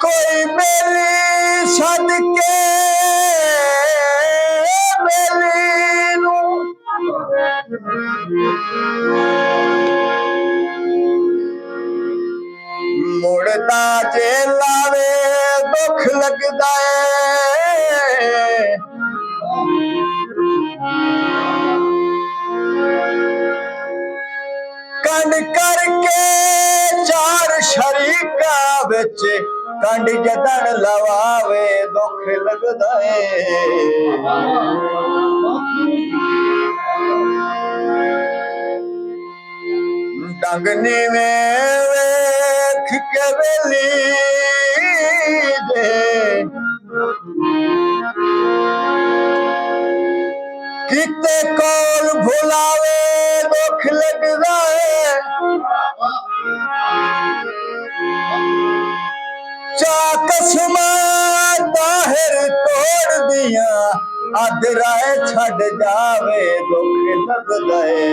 कोई बेली सद के बेली नू मुड़दा जे लावे दुख लगदा है। कंड करके चार शरीका विच कंड जदन लवावे दुख लगदा है। डंगनी में वेख के वेली दे किते कौन भुलावे दुख लगदा है। चाकसमा ताहिर तोड़ दिया अध राह छड़ जावे दुख लगदा है।